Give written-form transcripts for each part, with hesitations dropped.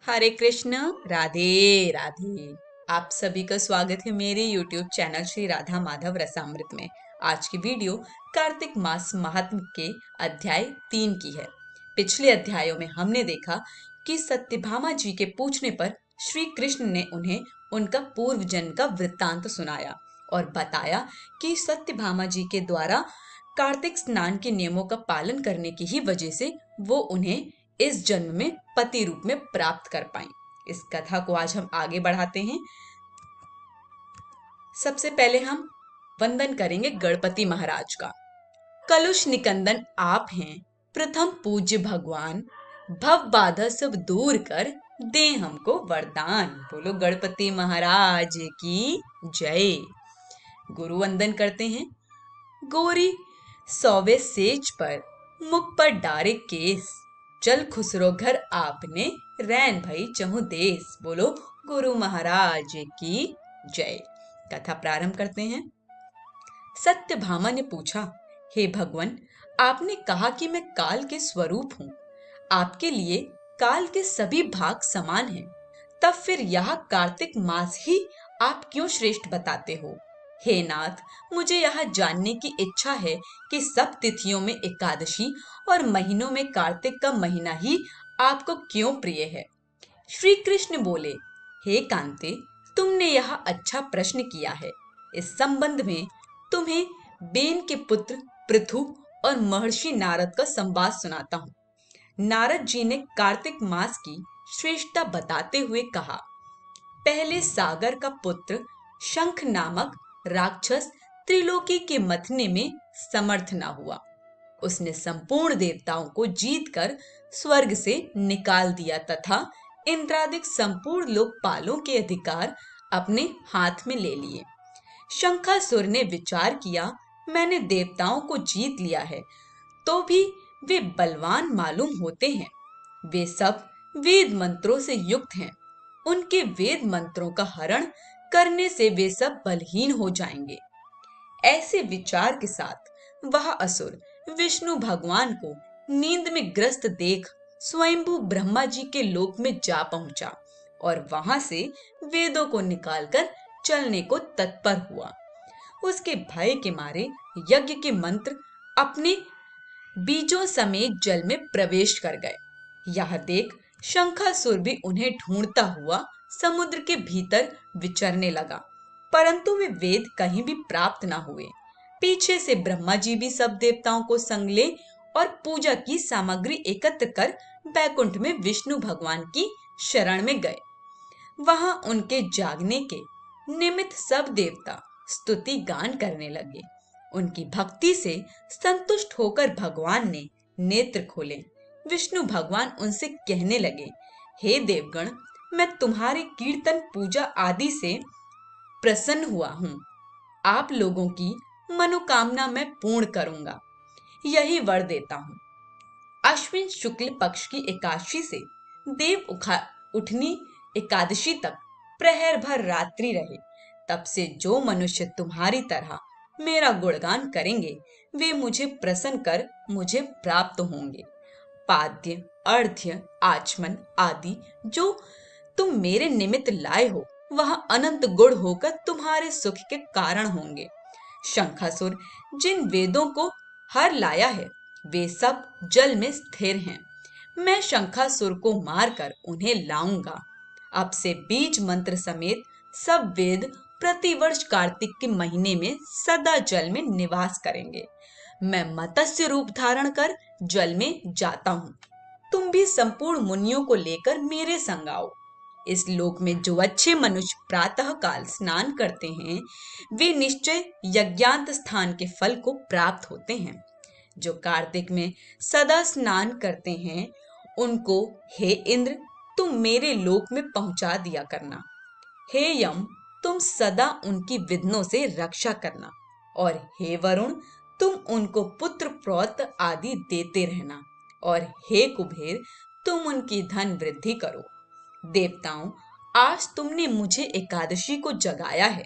हरे कृष्ण। राधे राधे। आप सभी का स्वागत है मेरे YouTube चैनल श्री राधा माधव रसामृत में। आज की वीडियो कार्तिक मास महात्म्य के अध्याय 3 की है। पिछले अध्यायों में हमने देखा कि सत्यभामा जी के पूछने पर श्री कृष्ण ने उन्हें उनका पूर्व जन्म का वृत्तांत सुनाया और बताया कि सत्यभामा जी के द्वारा कार्तिक स्नान के नियमों का पालन करने की ही वजह से वो उन्हें इस जन्म में पति रूप में प्राप्त कर पाई। इस कथा को आज हम आगे बढ़ाते हैं। सबसे पहले हम वंदन करेंगे गणपति महाराज का। कलुष निकंदन आप हैं प्रथम पूज्य भगवान, भव बाधा सब दूर कर दे हमको वरदान। बोलो गणपति महाराज की जय। गुरु वंदन करते हैं। गोरी सौवे सेज पर मुख पर डारे केस, चल खुसरो घर आपने रैन भई चहु देश। बोलो गुरु महाराज की जय। कथा प्रारंभ करते हैं। सत्यभामा ने पूछा, हे भगवान, आपने कहा कि मैं काल के स्वरूप हूँ। आपके लिए काल के सभी भाग समान हैं। तब फिर यह कार्तिक मास ही आप क्यों श्रेष्ठ बताते हो? हे नाथ, मुझे यह जानने की इच्छा है कि सब तिथियों में एकादशी और महीनों में कार्तिक का महीना ही आपको क्यों प्रिय है? श्री कृष्ण बोले, हे कांते, तुमने यह अच्छा प्रश्न किया है। इस संबंध में तुम्हें बेन के पुत्र पृथु और महर्षि नारद का संवाद सुनाता हूँ। नारद जी ने कार्तिक मास की श्रेष्ठता बताते हुए कहा, पहले सागर का पुत्र शंख नामक राक्षस त्रिलोकी के मथने में समर्थ न हुआ। उसने संपूर्ण देवताओं को जीतकर स्वर्ग से निकाल दिया तथा इंद्रादिक संपूर्ण लोकपालों के अधिकार अपने हाथ में ले लिए। शंखासुर ने विचार किया, मैंने देवताओं को जीत लिया है तो भी वे बलवान मालूम होते हैं। वे सब वेद मंत्रों से युक्त हैं। उनके वेद मंत्रों का हरण करने से वे सब बलहीन हो जाएंगे। ऐसे विचार के साथ वह असुर विष्णु भगवान को नींद में ग्रस्त देख स्वयंभू ब्रह्मा जी के लोक में जा पहुंचा और वहां से वेदों को निकालकर चलने को तत्पर हुआ। उसके भय के मारे यज्ञ के मंत्र अपने बीजों समेत जल में प्रवेश कर गए। यह देख शंखासुर भी उन्हें ढूंढता हुआ समुद्र के भीतर विचरने लगा, परंतु वे वेद कहीं भी प्राप्त न हुए। पीछे से ब्रह्मा जी भी सब देवताओं को संग ले और पूजा की सामग्री एकत्र कर बैकुंठ में विष्णु भगवान की शरण में गए। वहां उनके जागने के निमित्त सब देवता स्तुति गान करने लगे। उनकी भक्ति से संतुष्ट होकर भगवान ने नेत्र खोले। विष्णु भगवान उनसे कहने लगे, हे देवगण, मैं तुम्हारे कीर्तन पूजा आदि से प्रसन्न हुआ हूँ। आप लोगों की मनोकामना मैं पूर्ण करूंगा, यही वर देता हूँ। अश्विन शुक्ल पक्ष की एकादशी से देव उठनी एकादशी तक प्रहर भर रात्रि रहे। तब से जो मनुष्य तुम्हारी तरह मेरा गुणगान करेंगे वे मुझे प्रसन्न कर मुझे प्राप्त होंगे। पाद्य, अर्घ्य, आचमन आदि जो तुम मेरे निमित्त लाए हो वह अनंत गुण होकर तुम्हारे सुख के कारण होंगे। शंखासुर जिन वेदों को हर लाया है वे सब जल में स्थिर हैं। मैं शंखासुर को मारकर उन्हें लाऊंगा। अब से बीज मंत्र समेत सब वेद प्रतिवर्ष कार्तिक के महीने में सदा जल में निवास करेंगे। मैं मत्स्य रूप धारण कर जल में जाता हूँ। तुम भी संपूर्ण मुनियों को लेकर मेरे संग आओ। इस लोक में जो अच्छे मनुष्य प्रातः काल स्नान करते हैं वे निश्चय यज्ञांत स्थान के फल को प्राप्त होते हैं। जो कार्तिक में सदा स्नान करते हैं उनको हे इंद्र तुम मेरे लोक में पहुंचा दिया करना। हे यम, तुम सदा उनकी विघ्नों से रक्षा करना। और हे वरुण, तुम उनको पुत्र पौत्र आदि देते रहना। और हे कुबेर, तुम उनकी धन वृद्धि करो। देवताओं, आज तुमने मुझे एकादशी को जगाया है,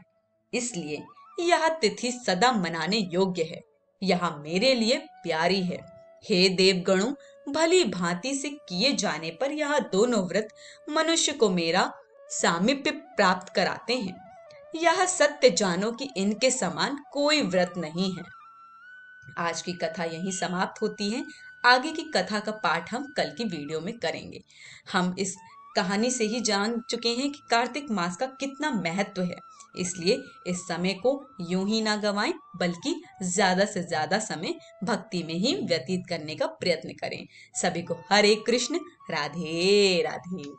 इसलिए यह तिथि सदा मनाने योग्य है। यह मेरे लिए प्यारी है। हे देवगणों, भली भांति से किए जाने पर यह दोनों व्रत मनुष्य को मेरा सामीप्य प्राप्त कराते हैं। यह सत्य जानो कि इनके समान कोई व्रत नहीं है। आज की कथा यहीं समाप्त होती है। आगे की कथा का पाठ हम कल की वीडियो में करेंगे। हम इस कहानी से ही जान चुके हैं कि कार्तिक मास का कितना महत्व है। इसलिए इस समय को यूं ही ना गवाएं, बल्कि ज्यादा से ज्यादा समय भक्ति में ही व्यतीत करने का प्रयत्न करें। सभी को हरे कृष्ण, राधे राधे।